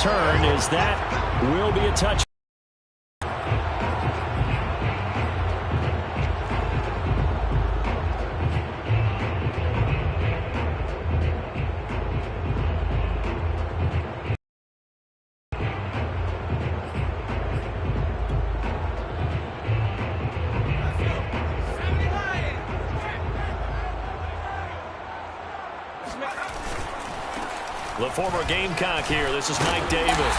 return, as that will be a touch. The former Gamecock here. This is Mike Davis.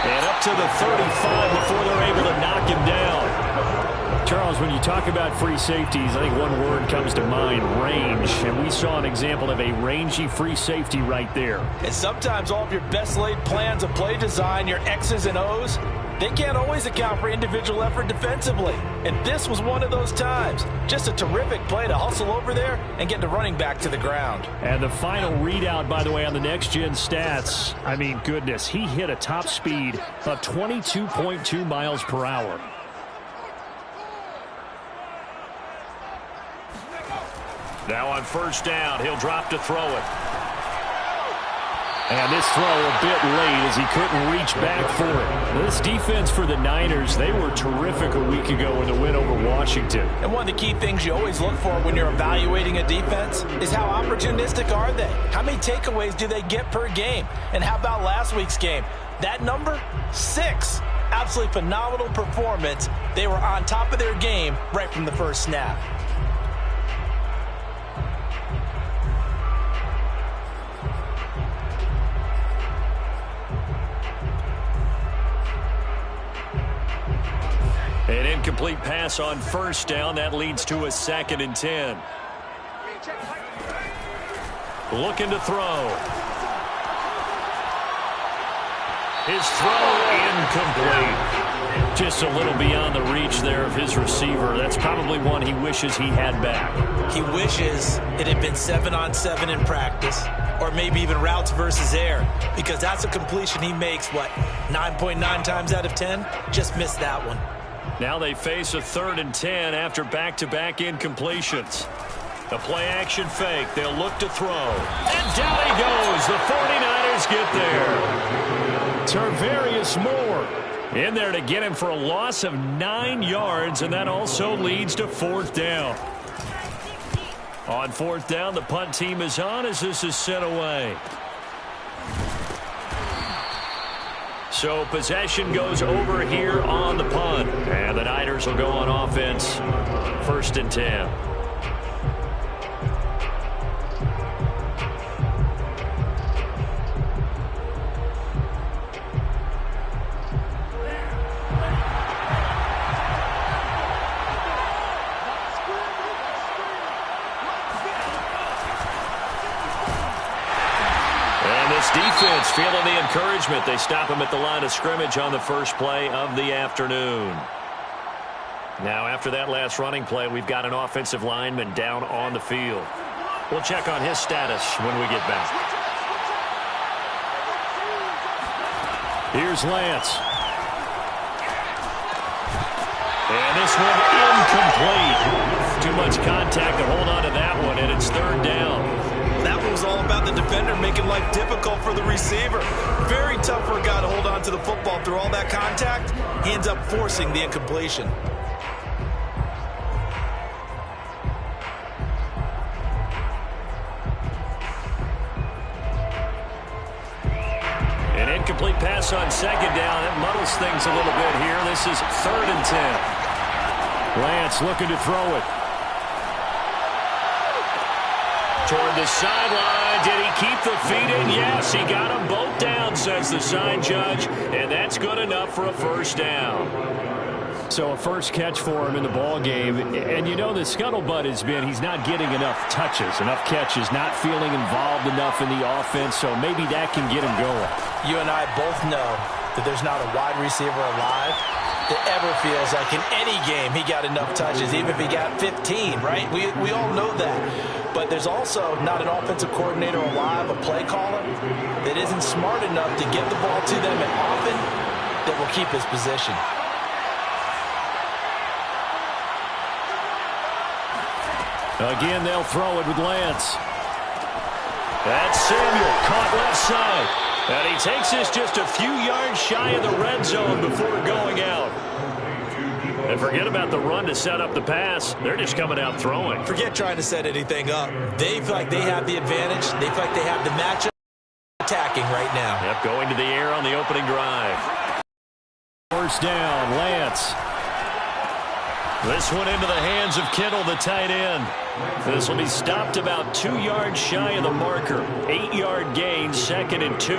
And up to the 35 before they're able to knock him down. Charles, when you talk about free safeties, I think one word comes to mind, range. And we saw an example of a rangy free safety right there. And sometimes all of your best laid plans of play design, your X's and O's, they can't always account for individual effort defensively. And this was one of those times. Just a terrific play to hustle over there and get the running back to the ground. And the final readout, by the way, on the next-gen stats, I mean, goodness, he hit a top speed of 22.2 miles per hour. Now on first down, he'll drop to throw it. And this throw a bit late as he couldn't reach back for it. This defense for the Niners, they were terrific a week ago in the win over Washington. And one of the key things you always look for when you're evaluating a defense is how opportunistic are they? How many takeaways do they get per game? And how about last week's game? That number? 6. Absolutely phenomenal performance. They were on top of their game right from the first snap. An incomplete pass on first down. That leads to a 2nd and 10. Looking to throw. His throw incomplete. Just a little beyond the reach there of his receiver. That's probably one he wishes he had back. He wishes it had been 7-on-7 in practice, or maybe even routes versus air, because that's a completion he makes, 9.9 times out of 10? Just missed that one. Now they face a 3rd and 10 after back-to-back incompletions. The play-action fake. They'll look to throw. And down he goes. The 49ers get there. Tarvarius Moore in there to get him for a loss of 9 yards, and that also leads to 4th down. On 4th down, the punt team is on as this is sent away. So possession goes over here on the punt. And the Niners will go on offense. 1st and 10. Defense feeling the encouragement. They stop him at the line of scrimmage on the first play of the afternoon. Now after that last running play, we've got an offensive lineman down on the field. We'll check on his status when we get back. Here's Lance. And this one incomplete. Too much contact to hold on to that one, and it's 3rd down. That one was all about the defender making life difficult for the receiver. Very tough for a guy to hold on to the football through all that contact. He ends up forcing the incompletion. An incomplete pass on 2nd down. That muddles things a little bit here. This is 3rd and 10. Lance looking to throw it. Toward the sideline. Did he keep the feet in? Yes, he got them both down, says the sign judge. And that's good enough for a 1st down. So a first catch for him in the ball game. And you know the scuttlebutt has been he's not getting enough touches, enough catches, not feeling involved enough in the offense. So maybe that can get him going. You and I both know that there's not a wide receiver alive that ever feels like in any game he got enough touches, even if he got 15, right? We all know that. But there's also not an offensive coordinator alive, a play caller, that isn't smart enough to get the ball to them and often that will keep his position. Again, they'll throw it with Lance. That's Samuel, caught left side. And he takes this just a few yards shy of the red zone before going out. And forget about the run to set up the pass. They're just coming out throwing. Forget trying to set anything up. They feel like they have the advantage. They feel like they have the matchup attacking right now. Yep, going to the air on the opening drive. First down, Lance. This one into the hands of Kittle, the tight end. This will be stopped about 2 yards shy of the marker. 8-yard gain, 2nd and 2.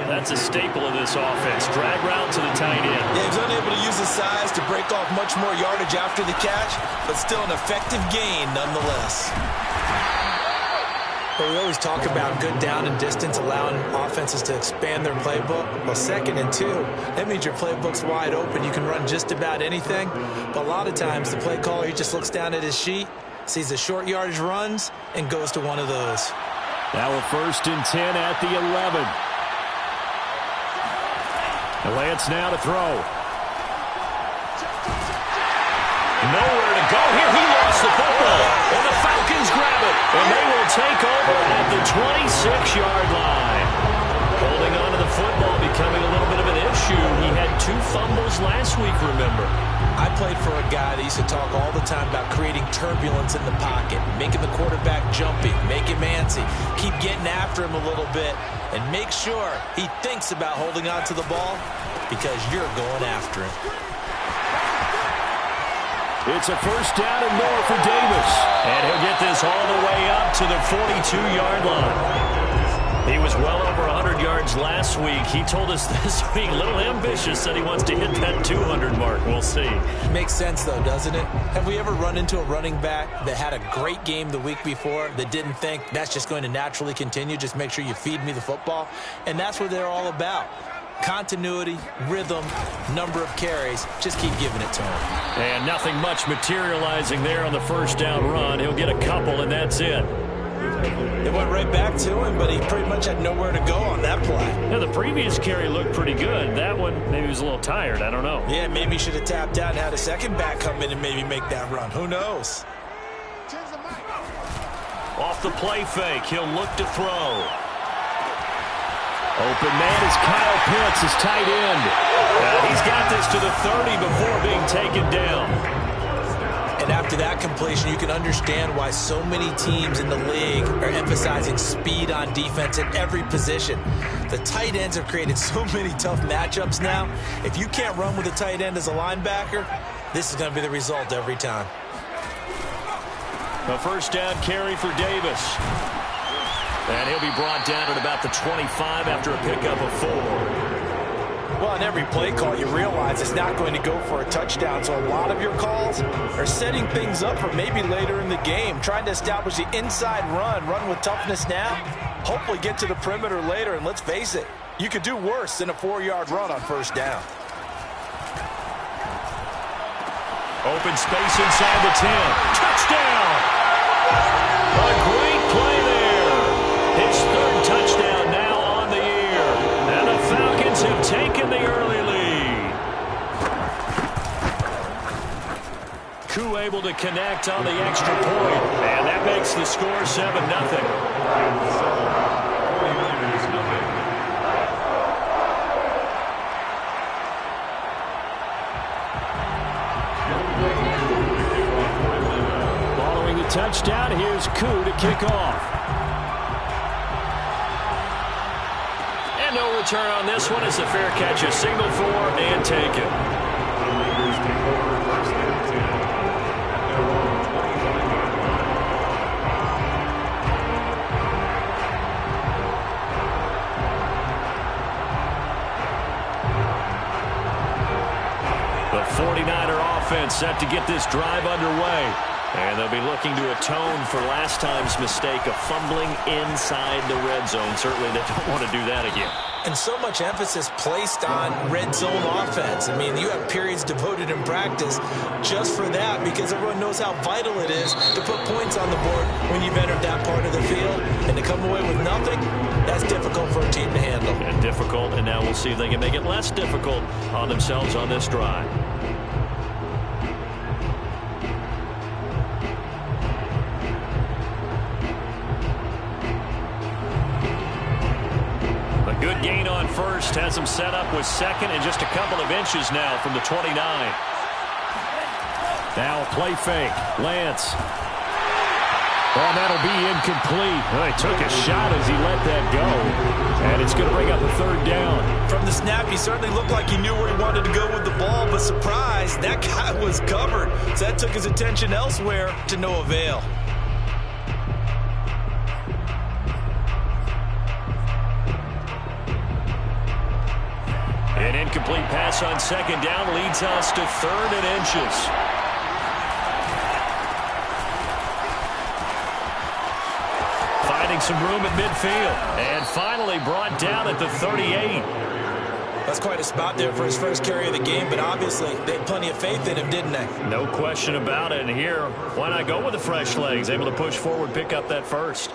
That's a staple of this offense. Drag route to the tight end. Yeah, he's unable to use his size to break off much more yardage after the catch, but still an effective gain nonetheless. But we always talk about good down and distance, allowing offenses to expand their playbook. Well, 2nd and 2, that means your playbook's wide open. You can run just about anything. But a lot of times, the play caller, he just looks down at his sheet, sees the short yardage runs, and goes to one of those. Now a 1st and 10 at the 11. Lance now to throw. Nowhere to go here. He lost the football. And the Falcons grab it. And they will take over at the 26-yard line. Holding on to the football becoming a little bit of an issue. He had 2 fumbles last week, remember. I played for a guy that used to talk all the time about creating turbulence in the pocket, making the quarterback jumpy, make him antsy, keep getting after him a little bit, and make sure he thinks about holding on to the ball because you're going after him. It's a 1st down and more for Davis. And he'll get this all the way up to the 42-yard line. He was well over 100 yards last week. He told us this week, a little ambitious, said he wants to hit that 200 mark. We'll see. Makes sense, though, doesn't it? Have we ever run into a running back that had a great game the week before that didn't think that's just going to naturally continue? Just make sure you feed me the football. And that's what they're all about. Continuity, rhythm, number of carries. Just keep giving it to him. And nothing much materializing there on the 1st down run. He'll get a couple, and that's it. It went right back to him, but he pretty much had nowhere to go on that play. Yeah, the previous carry looked pretty good. That one, maybe he was a little tired. I don't know. Yeah, maybe he should have tapped out and had a second back come in and maybe make that run. Who knows? Off the play fake, he'll look to throw. Open man is Kyle Pitts, his tight end. He's got this to the 30 before being taken down. And after that completion, you can understand why so many teams in the league are emphasizing speed on defense at every position. The tight ends have created so many tough matchups now. If you can't run with a tight end as a linebacker, this is going to be the result every time. A 1st down carry for Davis. And he'll be brought down at about the 25 after a pickup of 4. Well, on every play call, you realize it's not going to go for a touchdown. So a lot of your calls are setting things up for maybe later in the game, trying to establish the inside run with toughness now, hopefully get to the perimeter later. And let's face it, you could do worse than a 4-yard run on 1st down. Open space inside the 10. Touchdown! A great play there. His 3rd touchdown now on the year. And the Falcons have taken the early lead. Koo able to connect on the extra point. And that makes the score 7-0. Touchdown. Here's Koo to kick off. And no return on this one as the fair catch is signaled for and taken. The 49er offense set to get this drive underway. And they'll be looking to atone for last time's mistake of fumbling inside the red zone. Certainly they don't want to do that again. And so much emphasis placed on red zone offense. I mean, you have periods devoted in practice just for that because everyone knows how vital it is to put points on the board when you've entered that part of the field. And to come away with nothing, that's difficult for a team to handle. And difficult, and now we'll see if they can make it less difficult on themselves on this drive. first has them set up with second and just a couple of inches now from the 29. Now a play fake. Lance. Oh, that'll be incomplete. Well, he took a shot as he let that go. And it's going to bring up a third down. From the snap, he certainly looked like he knew where he wanted to go with the ball, but surprise, that guy was covered. So that took his attention elsewhere to no avail. An incomplete pass on second down leads us to third and inches. Finding some room at midfield. And finally brought down at the 38. That's quite a spot there for his first carry of the game, but obviously they had plenty of faith in him, didn't they? No question about it. And here, why not go with the fresh legs? Able to push forward, pick up that first.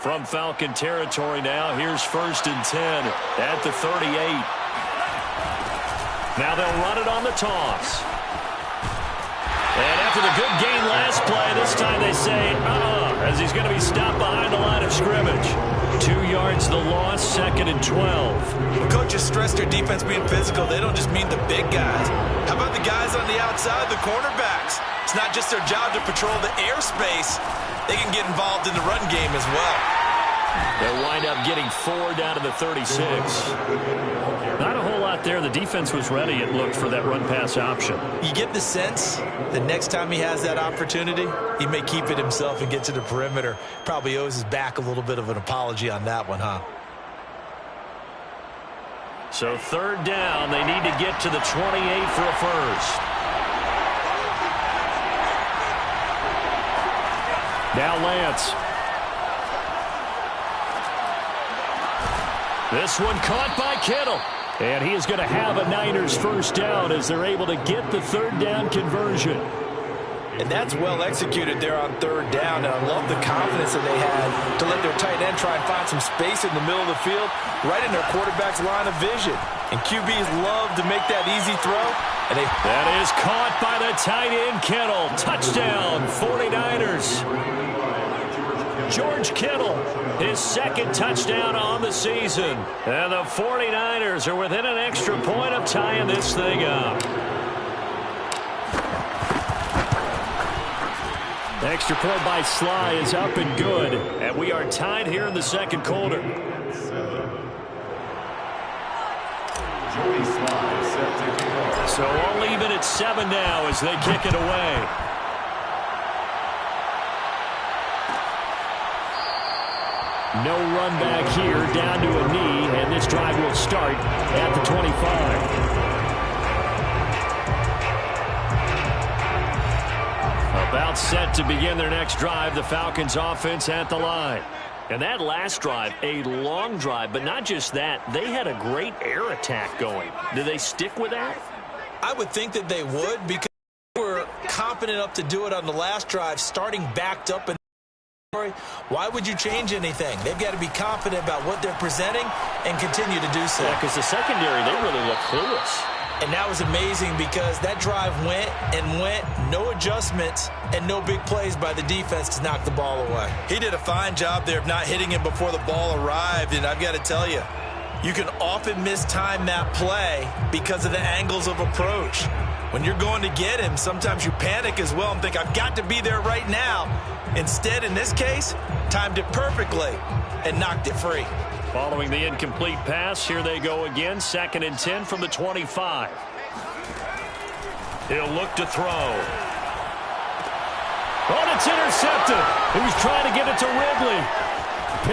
From Falcon territory now, here's 1st and 10 at the 38. Now they'll run it on the toss. And after the good gain last play, this time they say, as he's going to be stopped behind the line of scrimmage. 2 yards the loss, 2nd and 12. The coaches stress their defense being physical. They don't just mean the big guys. How about the guys on the outside, the cornerbacks? It's not just their job to patrol the airspace. They can get involved in the run game as well. They'll wind up getting 4 down to the 36. Not a whole lot there. The defense was ready, it looked, for that run-pass option. You get the sense the next time he has that opportunity, he may keep it himself and get to the perimeter. Probably owes his back a little bit of an apology on that one, huh? So 3rd down, they need to get to the 28 for a first. Now Lance. This one caught by Kittle. And he is going to have a Niners first down as they're able to get the 3rd down conversion. And that's well executed there on 3rd down. And I love the confidence that they had to let their tight end try and find some space in the middle of the field, right in their quarterback's line of vision. And QBs love to make that easy throw. And that is caught by the tight end, Kittle. Touchdown, 49ers. George Kittle, his 2nd touchdown on the season. And the 49ers are within an extra point of tying this thing up. Extra point by Sly is up and good. And we are tied here in the 2nd quarter. So all even at 7 now as they kick it away. No run back here, down to a knee, and this drive will start at the 25. About set to begin their next drive, the Falcons offense at the line. And that last drive, a long drive, but not just that, they had a great air attack going. Do they stick with that? I would think that they would, because they were confident enough to do it on the last drive, starting backed up. Why would you change anything? They've got to be confident about what they're presenting and continue to do so. Yeah, because the secondary, they really look clueless. And that was amazing because that drive went and went, no adjustments and no big plays by the defense to knock the ball away. He did a fine job there of not hitting him before the ball arrived, and I've got to tell you, you can often mistime that play because of the angles of approach. When you're going to get him, sometimes you panic as well and think, I've got to be there right now. Instead, in this case, timed it perfectly and knocked it free. Following the incomplete pass, here they go again. 2nd and 10 from the 25. He'll look to throw. Oh, it's intercepted. He was trying to get it to Ridley.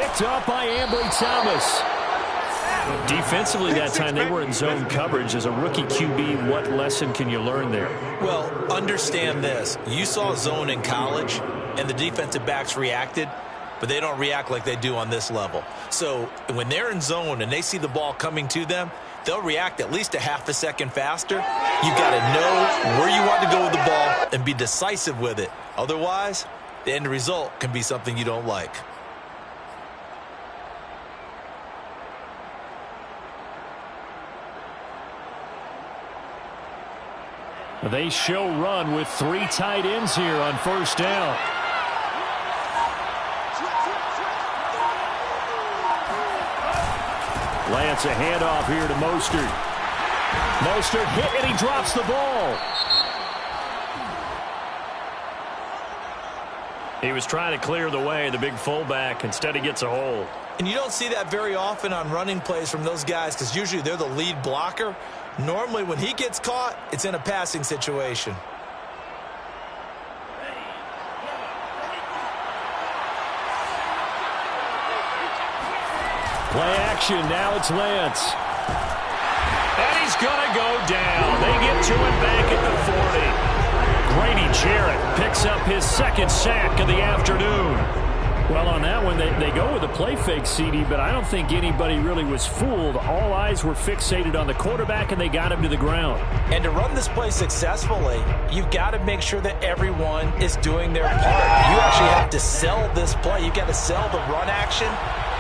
Picked up by Ambry Thomas. Defensively that time, they were in zone coverage. As a rookie QB, what lesson can you learn there? Well, understand this. You saw zone in college, and the defensive backs reacted, but they don't react like they do on this level. So when they're in zone and they see the ball coming to them, they'll react at least a half a second faster. You've got to know where you want to go with the ball and be decisive with it. Otherwise, the end result can be something you don't like. They show run with 3 tight ends here on 1st down. Lance a handoff here to Mostert. Mostert hit, and he drops the ball. He was trying to clear the way, the big fullback. Instead, he gets a hold. And you don't see that very often on running plays from those guys because usually they're the lead blocker. Normally, when he gets caught, it's in a passing situation. Play action. Now it's Lance. And he's going to go down. They get to him back at the 40. Grady Jarrett picks up his second sack of the afternoon. Well, on that one, they go with a play fake, CD, but I don't think anybody really was fooled. All eyes were fixated on the quarterback, and they got him to the ground. And to run this play successfully, you've got to make sure that everyone is doing their part. You actually have to sell this play. You've got to sell the run action.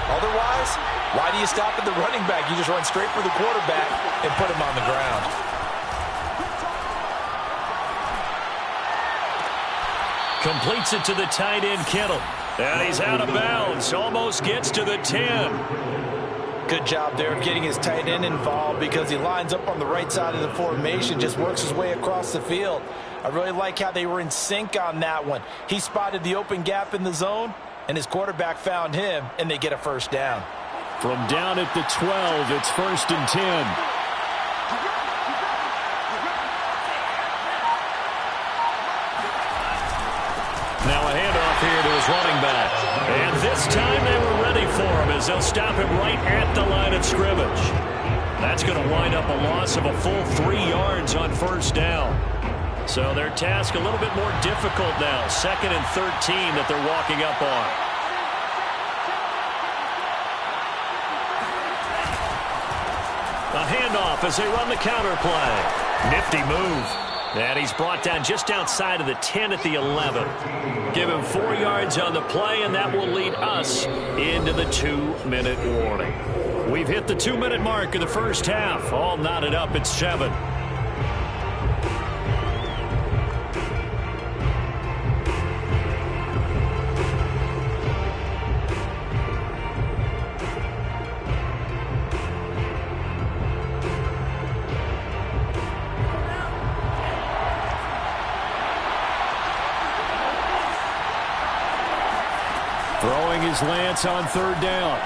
Otherwise, why do you stop at the running back? You just run straight for the quarterback and put him on the ground. Completes it to the tight end, Kittle. And he's out of bounds. Almost gets to the 10. Good job there of getting his tight end involved because he lines up on the right side of the formation, just works his way across the field. I really like how they were in sync on that one. He spotted the open gap in the zone, and his quarterback found him, and they get a first down. From down at the 12, it's 1st and 10. Now a handoff here to his running back. And this time they were ready for him as they'll stop him right at the line of scrimmage. That's going to wind up a loss of a full 3 yards on first down. So their task a little bit more difficult now. 2nd and 13 that they're walking up on. A handoff as they run the counter play. Nifty move. And he's brought down just outside of the 10 at the 11. Give him 4 yards on the play, and that will lead us into the 2-minute warning. We've hit the 2-minute mark of the first half. All knotted up at 7. Throwing his Lance on 3rd down.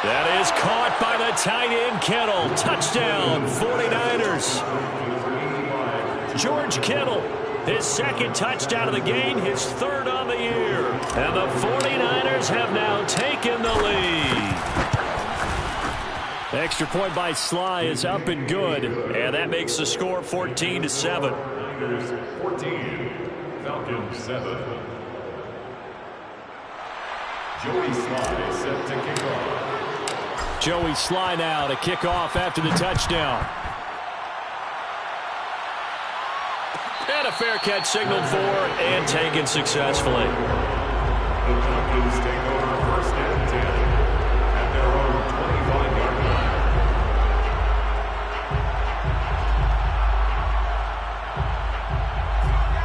That is caught by the tight end, Kittle. Touchdown, 49ers. George Kittle, his 2nd touchdown of the game, his 3rd on the year. And the 49ers have now taken the lead. The extra point by Sly is up and good. And that makes the score 14-7. 14, Falcons 7. Joey Sly set to kick off. Joey Sly now to kick off after the touchdown. And a fair catch signaled for and taken successfully. The Falcons take over 1st and 10 at their own 25-yard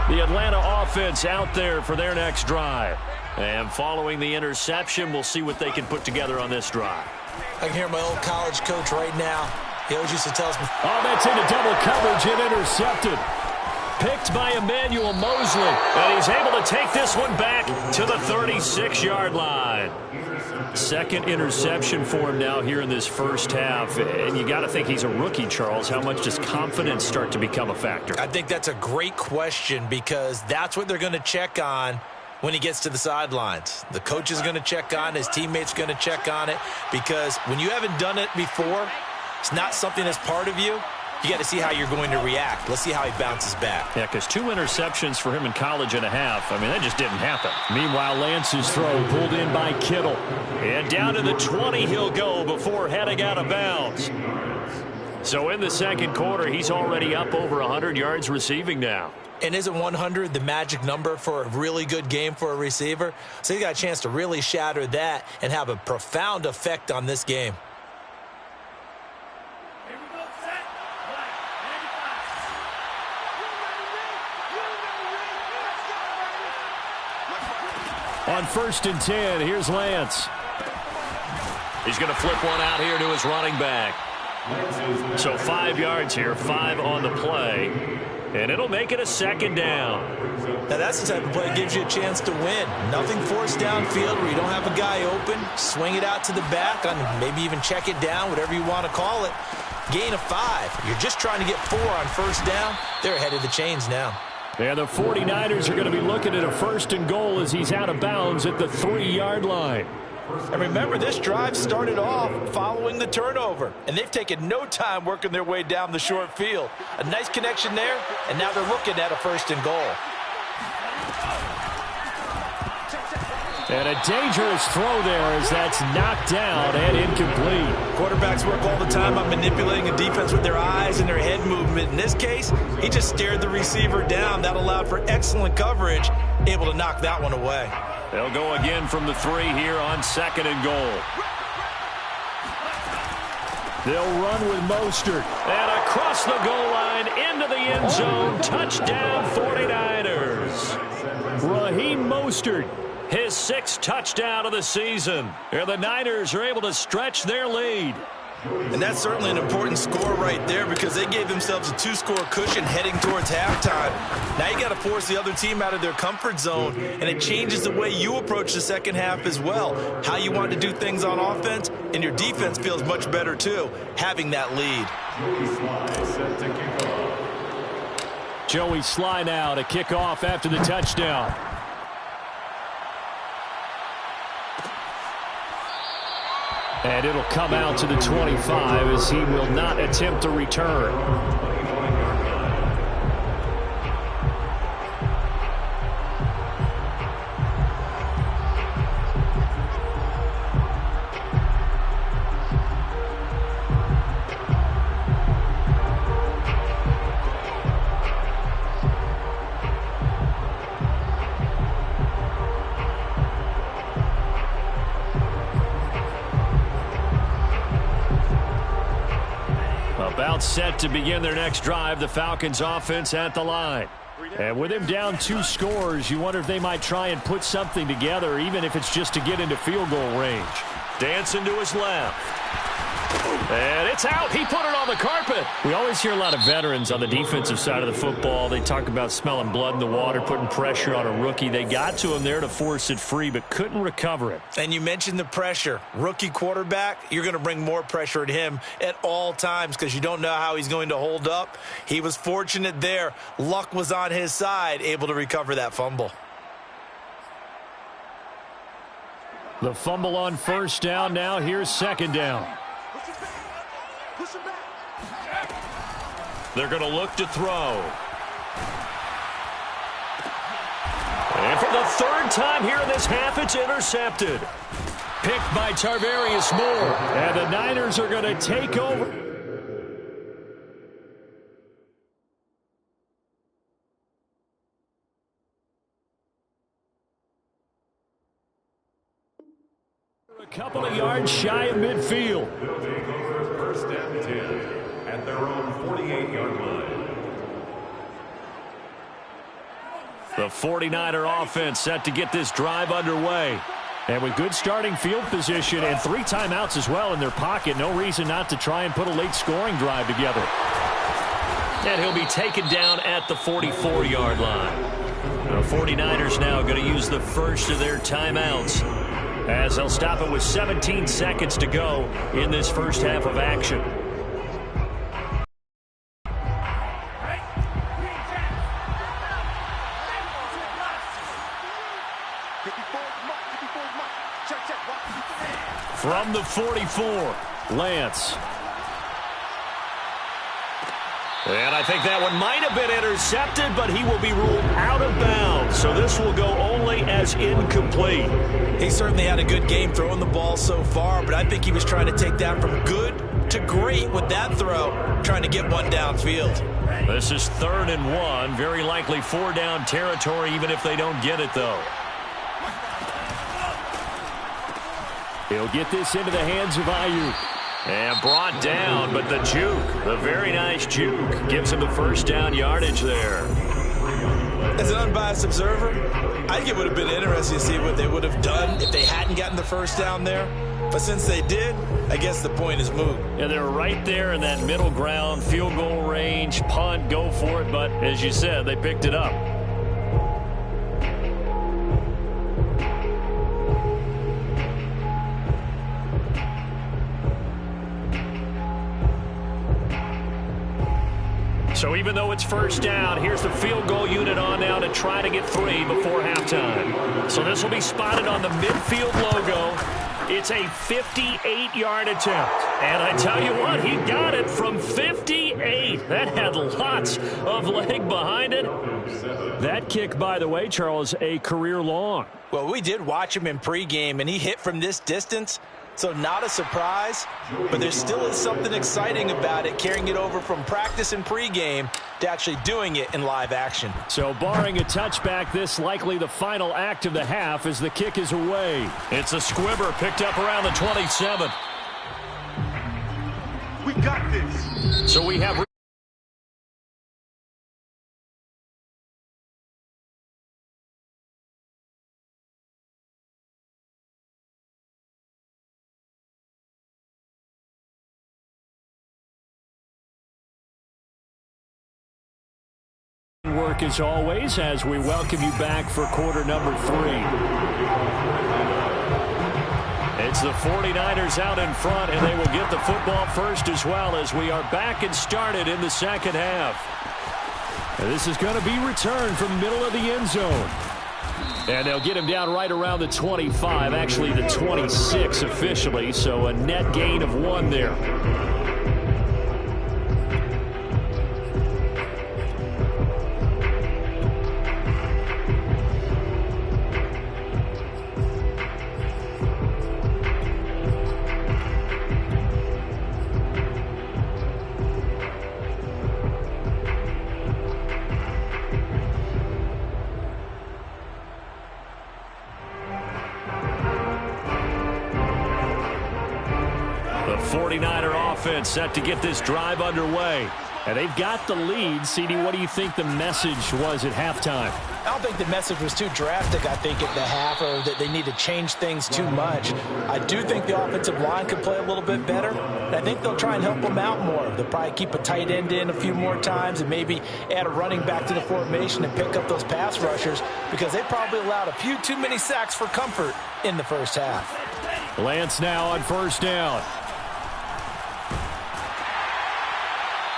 line. The Atlanta offense out there for their next drive. And following the interception, we'll see what they can put together on this drive. I can hear my old college coach right now. He always used to tell us. Oh, that's into double coverage and intercepted. Picked by Emmanuel Mosley. And he's able to take this one back to the 36-yard line. 2nd interception for him now here in this first half. And you got to think he's a rookie, Charles. How much does confidence start to become a factor? I think that's a great question because that's what they're going to check on when he gets to the sidelines. The coach is going to check on, his teammates going to check on it, because when you haven't done it before, it's not something that's part of you. You got to see how you're going to react. Let's see how he bounces back. Yeah, because 2 interceptions for him in college and a half. I mean, that just didn't happen. Meanwhile, Lance's throw pulled in by Kittle. And down to the 20 he'll go before heading out of bounds. So in the 2nd quarter, he's already up over 100 yards receiving now. And isn't 100 the magic number for a really good game for a receiver? So he got a chance to really shatter that and have a profound effect on this game. On 1st and 10, here's Lance. He's going to flip one out here to his running back. So 5 yards here, 5 on the play. And it'll make it a second down. Now that's the type of play that gives you a chance to win. Nothing forced downfield where you don't have a guy open. Swing it out to the back, maybe even check it down, whatever you want to call it. Gain of 5. You're just trying to get 4 on first down. They're ahead of the chains now. And the 49ers are going to be looking at a 1st and goal as he's out of bounds at the 3-yard line. And remember, this drive started off following the turnover, and they've taken no time working their way down the short field. A nice connection there, and now they're looking at a 1st and goal. And a dangerous throw there as that's knocked down and incomplete. Quarterbacks work all the time on manipulating a defense with their eyes and their head movement. In this case, he just stared the receiver down. That allowed for excellent coverage, able to knock that one away. They'll go again from the 3 here on 2nd and goal. They'll run with Mostert. And across the goal line into the end zone. Touchdown 49ers. Raheem Mostert, his 6th touchdown of the season. And the Niners are able to stretch their lead. And that's certainly an important score right there because they gave themselves a 2-score cushion heading towards halftime. Now you got to force the other team out of their comfort zone, and it changes the way you approach the second half as well. How you want to do things on offense, and your defense feels much better too, having that lead. Joey Sly now to kick off after the touchdown. And it'll come out to the 25 as he will not attempt to return. About set to begin their next drive, the Falcons offense at the line. And with him down 2 scores, you wonder if they might try and put something together, even if it's just to get into field goal range. Dancing to his left. And it's out. He put it on the carpet. We always hear a lot of veterans on the defensive side of the football. They talk about smelling blood in the water, putting pressure on a rookie. They got to him there to force it free, but couldn't recover it. And you mentioned the pressure. Rookie quarterback, you're going to bring more pressure at him at all times because you don't know how he's going to hold up. He was fortunate there. Luck was on his side, able to recover that fumble. The fumble on first down. Now here's 2nd down. They're going to look to throw. And for the 3rd time here in this half, it's intercepted. Picked by Tarvarius Moore. And the Niners are going to take over. A couple of yards shy of midfield. They'll take over 1st and 10 at their own 48-yard line. The 49er offense set to get this drive underway. And with good starting field position and 3 timeouts as well in their pocket, no reason not to try and put a late scoring drive together. And he'll be taken down at the 44-yard line. The 49ers now going to use the first of their timeouts, as they'll stop it with 17 seconds to go in this first half of action. From the 44, Lance. And I think that one might have been intercepted, but he will be ruled out of bounds. So this will go only as incomplete. He certainly had a good game throwing the ball so far, but I think he was trying to take that from good to great with that throw, trying to get one downfield. This is 3rd and 1, very likely 4-down territory, even if they don't get it, though. He'll get this into the hands of Ayuk. And brought down, but the juke, the very nice juke, gives him the 1st down yardage there. As an unbiased observer, I think it would have been interesting to see what they would have done if they hadn't gotten the first down there. But since they did, I guess the point is moot. Yeah, they're right there in that middle ground, field goal range, punt, go for it. But as you said, they picked it up. So even though it's first down, here's the field goal unit on now to try to get 3 before halftime. So this will be spotted on the midfield logo. It's a 58-yard attempt. And I tell you what, he got it from 58. That had lots of leg behind it. That kick, by the way, Charles, a career long. Well, we did watch him in pregame, and he hit from this distance. So not a surprise, but there still is something exciting about it, carrying it over from practice and pregame to actually doing it in live action. So barring a touchback, this likely the final act of the half as the kick is away. It's a squibber picked up around the 27. We got this. So we have work as always as we welcome you back for quarter number 3. It's the 49ers out in front, and they will get the football first as well as we are back and started in the second half. And this is going to be returned from the middle of the end zone. And they'll get him down right around the 25, actually the 26 officially, so a net gain of 1 there. The 49er offense set to get this drive underway. And they've got the lead. CD, what do you think the message was at halftime? I don't think the message was too drastic, I think, at the half, or that they need to change things too much. I do think the offensive line could play a little bit better, and I think they'll try and help them out more. They'll probably keep a tight end in a few more times and maybe add a running back to the formation and pick up those pass rushers, because they probably allowed a few too many sacks for comfort in the first half. Lance now on first down.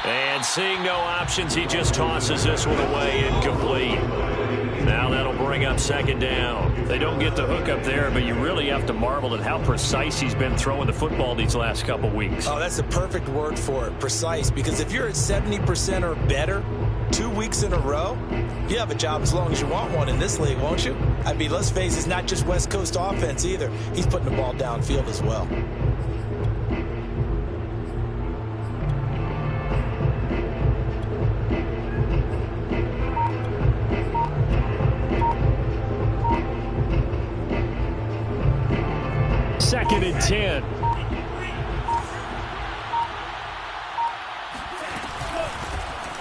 And seeing no options, he just tosses this one away, incomplete. Now that'll bring up second down. They don't get the hook up there, but you really have to marvel at how precise he's been throwing the football these last couple weeks. Oh, that's the perfect word for it, precise, because if you're at 70% or better 2 weeks in a row, you have a job as long as you want one in this league, won't you? I mean, let's face it, it's not just West Coast offense either. He's putting the ball downfield as well. Second and 10.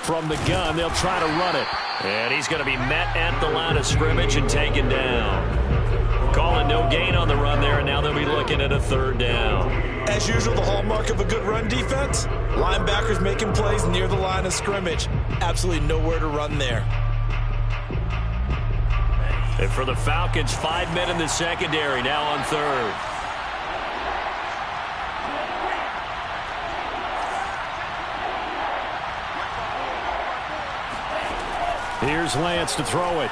From the gun, they'll try to run it. And he's going to be met at the line of scrimmage and taken down. Calling no gain on the run there, and now they'll be looking at a third down. As usual, the hallmark of a good run defense, linebackers making plays near the line of scrimmage. Absolutely nowhere to run there. And for the Falcons, 5 men in the secondary, now on third. Here's Lance to throw it.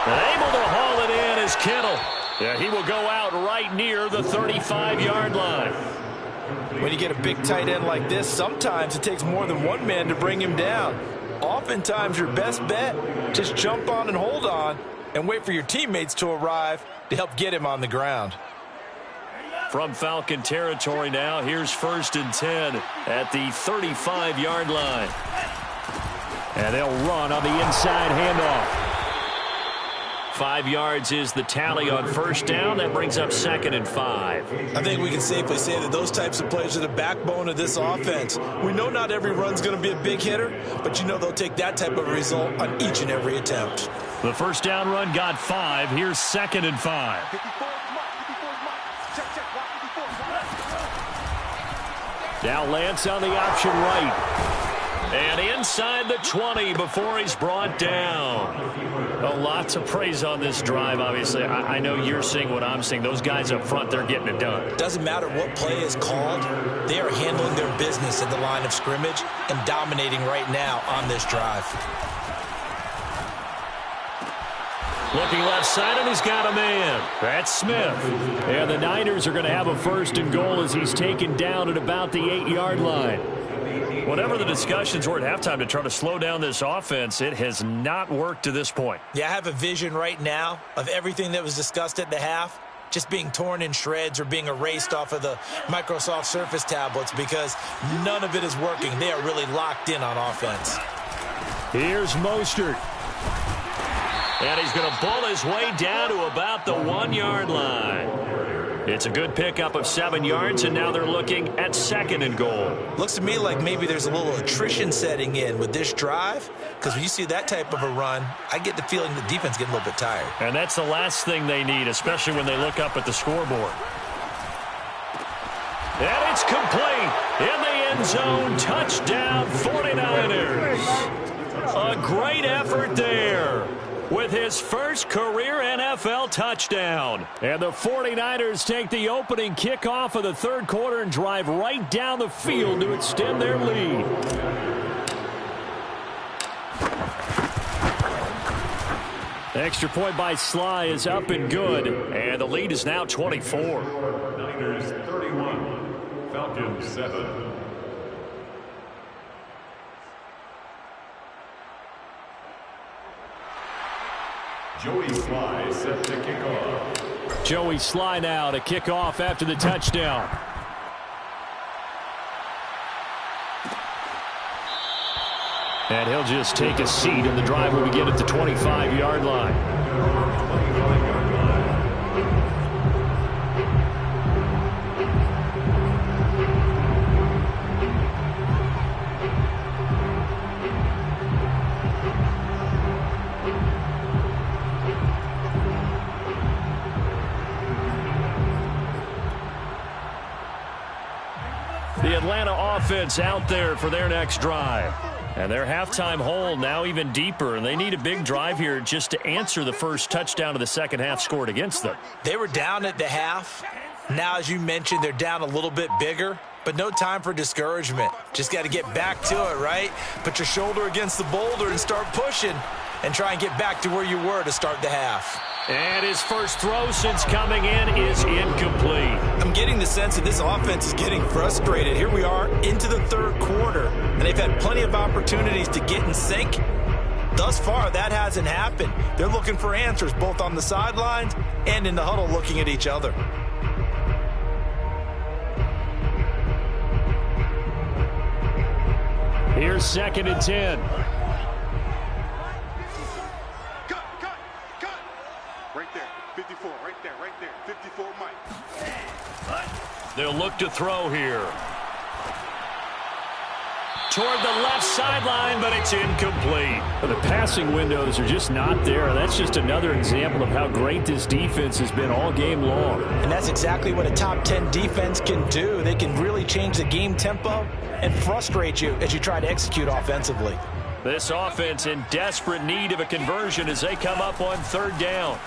And able to haul it in is Kittle. Yeah, he will go out right near the 35-yard line. When you get a big tight end like this, sometimes it takes more than one man to bring him down. Oftentimes, your best bet, just jump on and hold on and wait for your teammates to arrive to help get him on the ground. From Falcon territory now, here's first and 10 at the 35-yard line. And they'll run on the inside handoff. 5 yards is the tally on first down. That brings up 2nd and 5. I think we can safely say that those types of plays are the backbone of this offense. We know not every run's going to be a big hitter, but you know they'll take that type of result on each and every attempt. The first down run got 5. Here's 2nd and 5. Now Lance on the option right. And inside the 20 before he's brought down. A lot to praise on this drive, obviously. I know you're seeing what I'm seeing. Those guys up front, they're getting it done. Doesn't matter what play is called. They are handling their business at the line of scrimmage and dominating right now on this drive. Looking left side, and he's got a man. That's Smith. And the Niners are going to have a 1st and goal as he's taken down at about the 8-yard line. Whatever the discussions were at halftime to try to slow down this offense, it has not worked to this point. Yeah, I have a vision right now of everything that was discussed at the half just being torn in shreds or being erased off of the Microsoft Surface tablets because none of it is working. They are really locked in on offense. Here's Mostert. And he's going to bull his way down to about the 1-yard line. It's a good pickup of 7 yards, and now they're looking at 2nd and goal. Looks to me like maybe there's a little attrition setting in with this drive, because when you see that type of a run, I get the feeling the defense getting a little bit tired. And that's the last thing they need, especially when they look up at the scoreboard. And it's complete in the end zone. Touchdown, 49ers. A great effort there with his first career NFL touchdown. And the 49ers take the opening kickoff of the 3rd quarter and drive right down the field to extend their lead. Extra point by Sly is up and good. And the lead is now 24. Niners 31, Falcons 7. Joey Sly set to kick off. Joey Sly now to kick off after the touchdown. And he'll just take a seat, and the drive will begin at the 25-yard line. The Atlanta offense out there for their next drive. And their halftime hole now even deeper, and they need a big drive here just to answer the first touchdown of the second half scored against them. They were down at the half. Now, as you mentioned, they're down a little bit bigger, but no time for discouragement. Just got to get back to it, right? Put your shoulder against the boulder and start pushing and try and get back to where you were to start the half. And his first throw since coming in is incomplete. I'm getting the sense that this offense is getting frustrated. Here we are into the 3rd quarter, and they've had plenty of opportunities to get in sync. Thus far, that hasn't happened. They're looking for answers both on the sidelines and in the huddle looking at each other. Here's 2nd and 10. They'll look to throw here. Toward the left sideline, but it's incomplete. The passing windows are just not there. That's just another example of how great this defense has been all game long. And that's exactly what a top 10 defense can do. They can really change the game tempo and frustrate you as you try to execute offensively. This offense in desperate need of a conversion as they come up on 3rd down.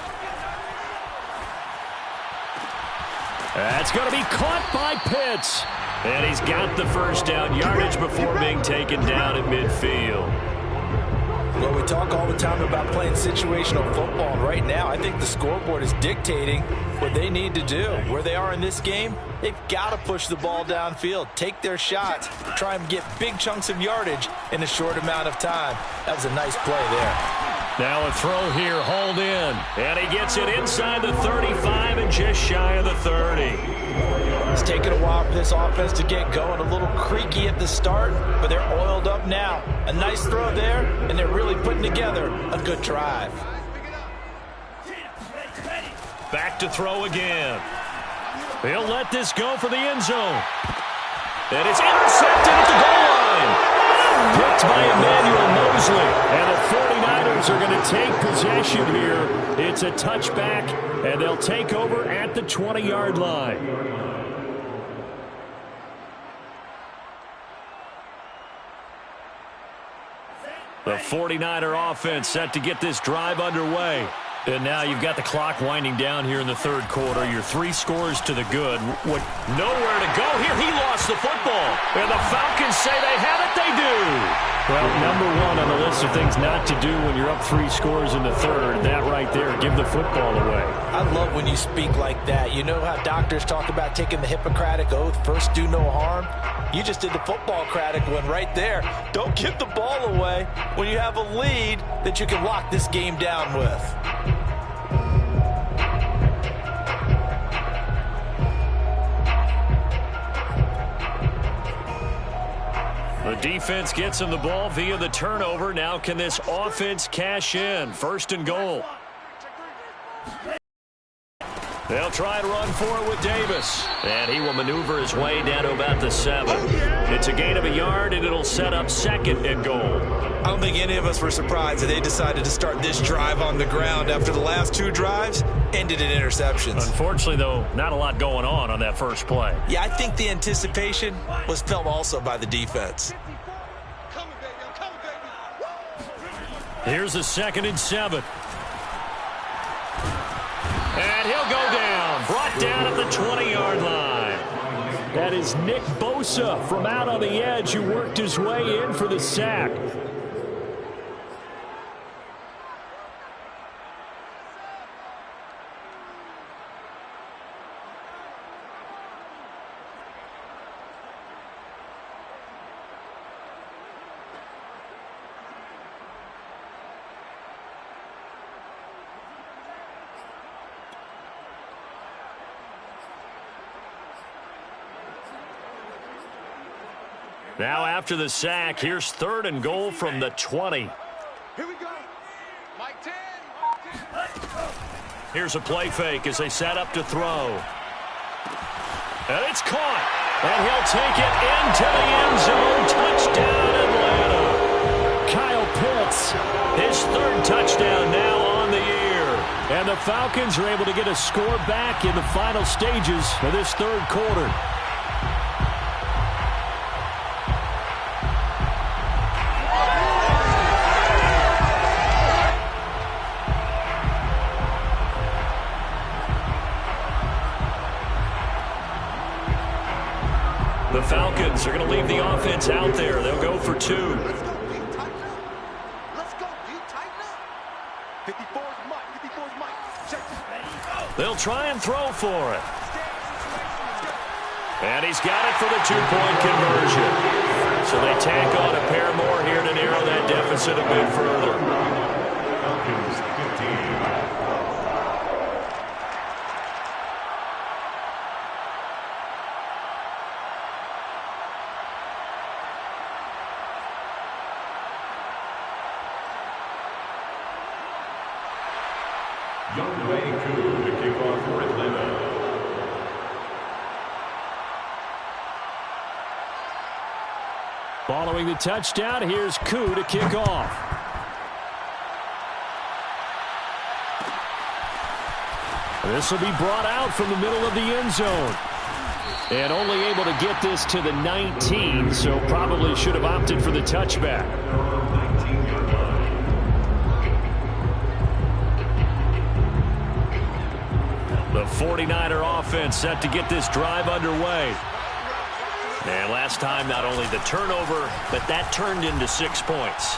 That's going to be caught by Pitts. And he's got the first down yardage before being taken down at midfield. Well, we talk all the time about playing situational football. Right now, I think the scoreboard is dictating what they need to do. Where they are in this game, they've got to push the ball downfield, take their shots, try and get big chunks of yardage in a short amount of time. That was a nice play there. Now a throw here, hauled in. And he gets it inside the 35 and just shy of the 30. It's taken a while for this offense to get going. A little creaky at the start, but they're oiled up now. A nice throw there, and they're really putting together a good drive. Back to throw again. He'll let this go for the end zone. And it's intercepted at the goal line. Picked by Emmanuel Mosley. And the 49ers are going to take possession here. It's a touchback, and they'll take over at the 20-yard line. The 49er offense set to get this drive underway. And now you've got the clock winding down here in the third quarter. You're 3 scores to the good. What? Nowhere to go here. He lost the football. And the Falcons say they have it. They do. Well, number 1 on the list of things not to do when you're up 3 scores in the third. That right there, give the football away. I love when you speak like that. You know how doctors talk about taking the Hippocratic Oath, first do no harm? You just did the football-cratic one right there. Don't give the ball away when you have a lead that you can lock this game down with. The defense gets him the ball via the turnover. Now can this offense cash in? First and goal. They'll try to run for it with Davis. And he will maneuver his way down to about the 7. It's a gain of a yard, and it'll set up second and goal. I don't think any of us were surprised that they decided to start this drive on the ground after the last 2 drives ended in interceptions. Unfortunately, though, not a lot going on that first play. Yeah, I think the anticipation was felt also by the defense. Here's a 2nd and 7. And he'll go down. Brought down at the 20-yard line. That is Nick Bosa from out on the edge who worked his way in for the sack. Now after the sack, here's 3rd and goal from the 20. Here we go. Mike 10. Here's a play fake as they set up to throw. And it's caught. And he'll take it into the end zone. Touchdown, Atlanta. Kyle Pitts, his 3rd touchdown now on the year. And the Falcons are able to get a score back in the final stages of this 3rd quarter. The Falcons are going to leave the offense out there. They'll go for 2. Let's go, D. Tighten up. Let's go, D. Tighten up. 54's Mike. 54's Mike. Check this. They'll try and throw for it. And he's got it for the 2-point conversion. So they tack on a pair more here to narrow that deficit a bit further. Falcons 15. Young Wei Koo to kick off for Atlanta. Following the touchdown, here's Koo to kick off. This will be brought out from the middle of the end zone. And only able to get this to the 19, so probably should have opted for the touchback. 19-yard line. The 49er offense set to get this drive underway. And last time, not only the turnover, but that turned into 6 points.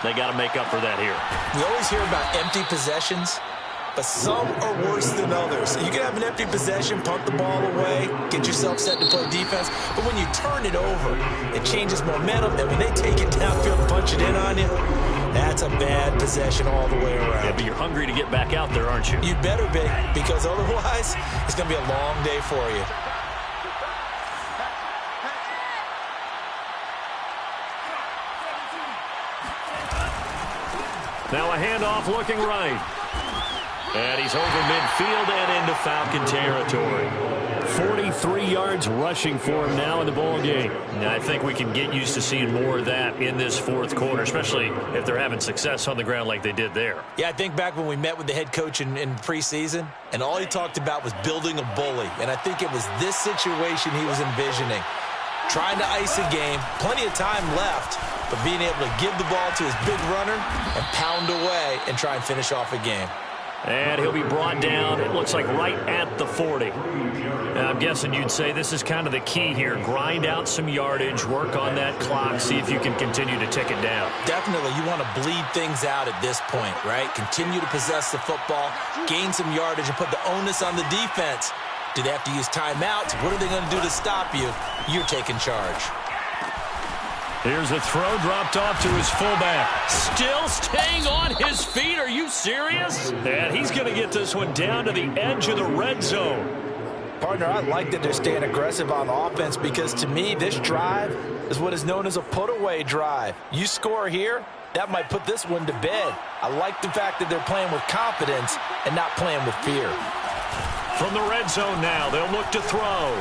They got to make up for that here. We always hear about empty possessions, but some are worse than others. You can have an empty possession, punt the ball away, get yourself set to play defense, but when you turn it over, it changes momentum, and when they take it downfield and punch it in on you, that's a bad possession all the way around. Yeah, but you're hungry to get back out there, aren't you? You better be, because otherwise, it's going to be a long day for you. Now a handoff looking right. And he's over midfield and into Falcon territory. 43 yards rushing for him now in the ball game. Now, I think we can get used to seeing more of that in this fourth quarter, especially if they're having success on the ground like they did there. Yeah, I think back when we met with the head coach in preseason, and all he talked about was building a bully. And I think it was this situation he was envisioning. Trying to ice a game, plenty of time left, but being able to give the ball to his big runner and pound away and try and finish off a game. And he'll be brought down, it looks like right at the 40. Now, I'm guessing you'd say this is kind of the key here. Grind out some yardage, work on that clock, see if you can continue to tick it down. Definitely, you want to bleed things out at this point, right? Continue to possess the football, gain some yardage, and put the onus on the defense. Do they have to use timeouts? What are they going to do to stop you? You're taking charge. Here's a throw dropped off to his fullback. Still staying on his feet. Are you serious? And he's going to get this one down to the edge of the red zone. Partner, I like that they're staying aggressive on offense because, to me, this drive is what is known as a put-away drive. You score here, that might put this one to bed. I like the fact that they're playing with confidence and not playing with fear. From the red zone now, they'll look to throw.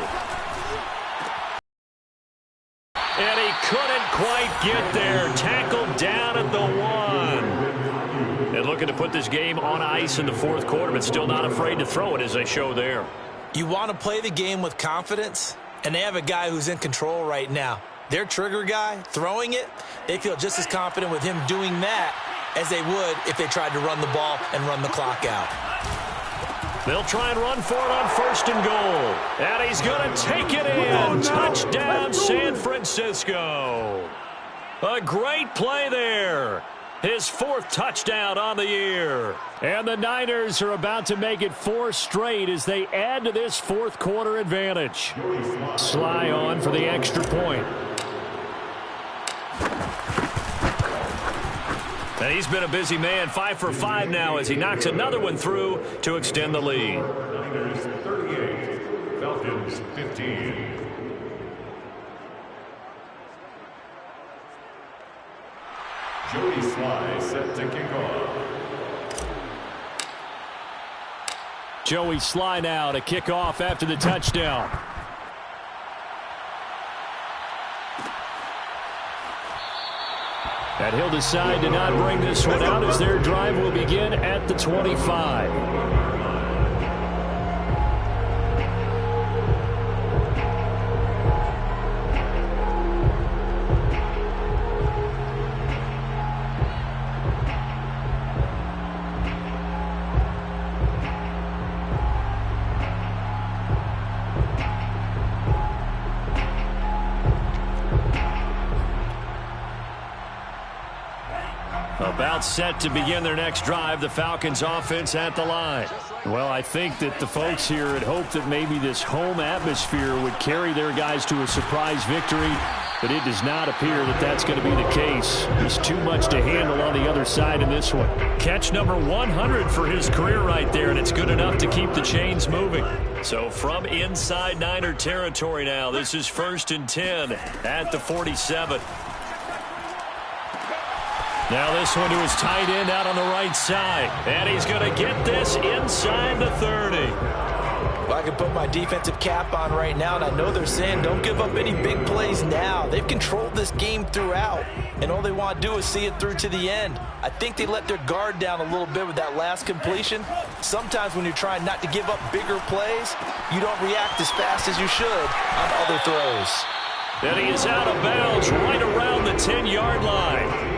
And he couldn't quite get there. Tackled down at the 1. And looking to put this game on ice in the fourth quarter, but still not afraid to throw it as they show there. You want to play the game with confidence, and they have a guy who's in control right now. Their trigger guy, throwing it, they feel just as confident with him doing that as they would if they tried to run the ball and run the clock out. They'll try and run for it on 1st and goal. And he's going to take it in. Touchdown, San Francisco. A great play there. His 4th touchdown on the year. And the Niners are about to make it 4 straight as they add to this fourth quarter advantage. Sly on for the extra point. And he's been a busy man, 5 for 5 now as he knocks another one through to extend the lead. Niners 38, Falcons 15. Joey Sly set to kick off. Joey Sly now to kick off after the touchdown. And he'll decide to not bring this one out as their drive will begin at the 25. About set to begin their next drive, the Falcons offense at the line. Well, I think that the folks here had hoped that maybe this home atmosphere would carry their guys to a surprise victory, but it does not appear that that's going to be the case. There's too much to handle on the other side in this one. Catch number 100 for his career right there, and it's good enough to keep the chains moving. So from inside Niner territory now, this is 1st and 10 at the 47. Now this one to his tight end out on the right side. And he's going to get this inside the 30. Well, I can put my defensive cap on right now, and I know they're saying don't give up any big plays now. They've controlled this game throughout, and all they want to do is see it through to the end. I think they let their guard down a little bit with that last completion. Sometimes when you're trying not to give up bigger plays, you don't react as fast as you should on other throws. And he is out of bounds right around the 10-yard line.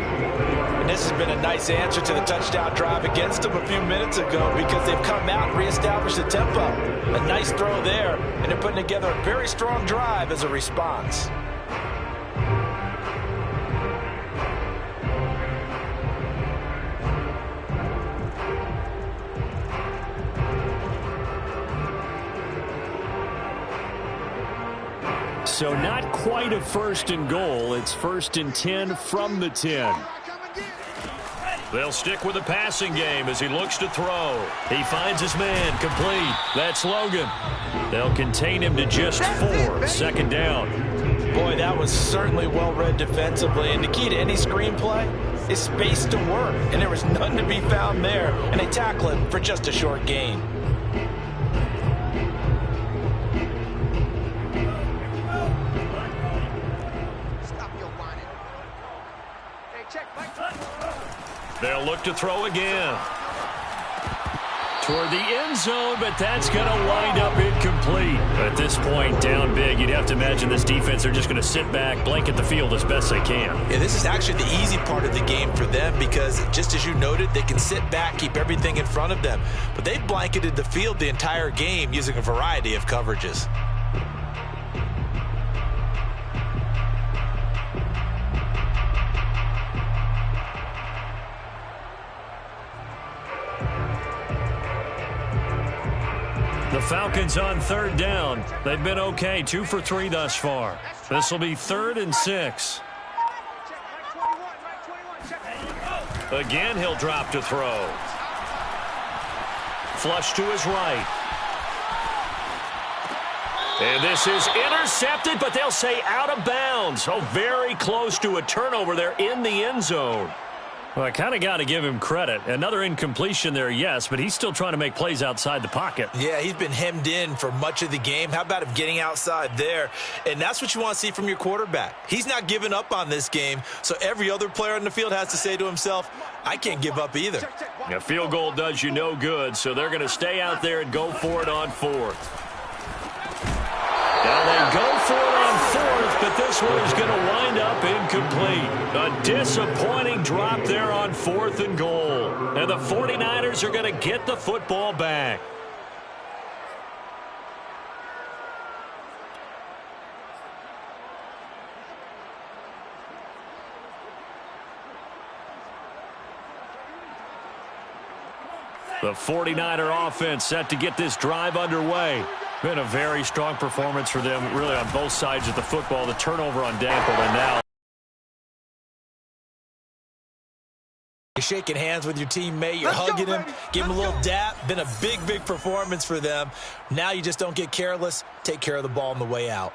This has been a nice answer to the touchdown drive against them a few minutes ago because they've come out and reestablished the tempo. A nice throw there, and they're putting together a very strong drive as a response. So not quite a 1st and goal. It's 1st and 10 from the 10. They'll stick with the passing game as he looks to throw. He finds his man complete. That's Logan. They'll contain him to just 4. 2nd down. Boy, that was certainly well read defensively. And the key to any screenplay, is space to work, and there was none to be found there, and they tackle him for just a short gain. They'll look to throw again. Toward the end zone, but that's going to wind up incomplete. At this point, down big, you'd have to imagine this defense, they're just going to sit back, blanket the field as best they can. Yeah, this is actually the easy part of the game for them because, just as you noted, they can sit back, keep everything in front of them. But they've blanketed the field the entire game using a variety of coverages. The Falcons on third down. They've been okay, 2 for 3 thus far. This will be 3rd and 6. Again, he'll drop to throw. Flush to his right. And this is intercepted, but they'll say out of bounds. Oh, very close to a turnover there in the end zone. Well, I kind of got to give him credit. Another incompletion there, yes, but he's still trying to make plays outside the pocket. Yeah, he's been hemmed in for much of the game. How about him getting outside there? And that's what you want to see from your quarterback. He's not giving up on this game, so every other player on the field has to say to himself, I can't give up either. A field goal does you no good, so they're going to stay out there and go for it on 4th. Now they go for it on 4th, but this one is going to wind up incomplete. A disappointing drop there on 4th and goal. And the 49ers are going to get the football back. The 49er offense set to get this drive underway. Been a very strong performance for them, really, on both sides of the football. The turnover on Dample, and now you're shaking hands with your teammate. You're hugging him. Give him a little dap. Been a big, big performance for them. Now you just don't get careless. Take care of the ball on the way out.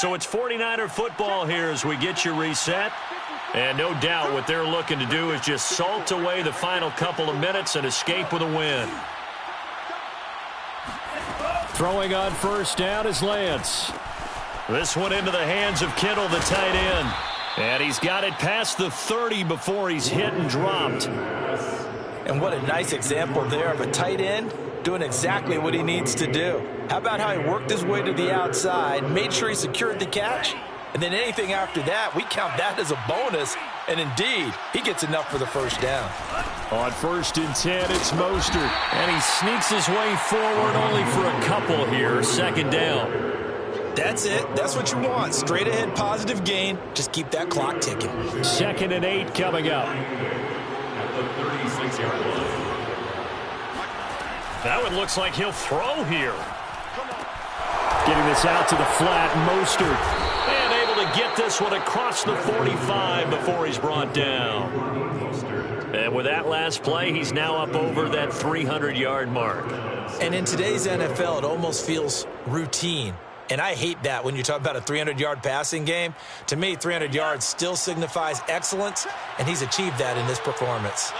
so it's 49er football here as we get you reset. And no doubt what they're looking to do is just salt away the final couple of minutes and escape with a win. Throwing on first down is Lance. This one into the hands of Kittle, the tight end. And he's got it past the 30 before he's hit and dropped. And what a nice example there of a tight end doing exactly what he needs to do. How about how he worked his way to the outside, made sure he secured the catch, and then anything after that, we count that as a bonus. And indeed, he gets enough for the first down. On 1st and 10, it's Mostert. And he sneaks his way forward only for a couple here. 2nd down. That's it. That's what you want. Straight ahead, positive gain. Just keep that clock ticking. 2nd and 8 coming up. That one looks like he'll throw here. Getting this out to the flat, Mostert. And able to get this one across the 45 before he's brought down. And with that last play, he's now up over that 300-yard mark. And in today's NFL, it almost feels routine. And I hate that when you talk about a 300-yard passing game. To me, 300 yards still signifies excellence, and he's achieved that in this performance.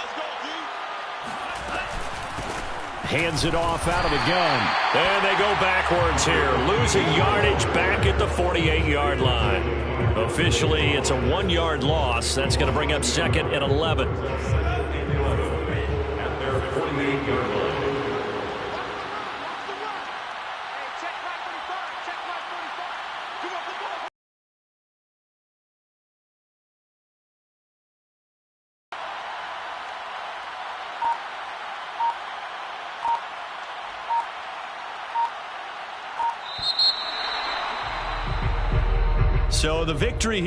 Hands it off out of the gun. And they go backwards here. Losing yardage back at the 48-yard line. Officially, it's a 1-yard loss. That's going to bring up 2nd and 11. At their 48-yard line. So the victory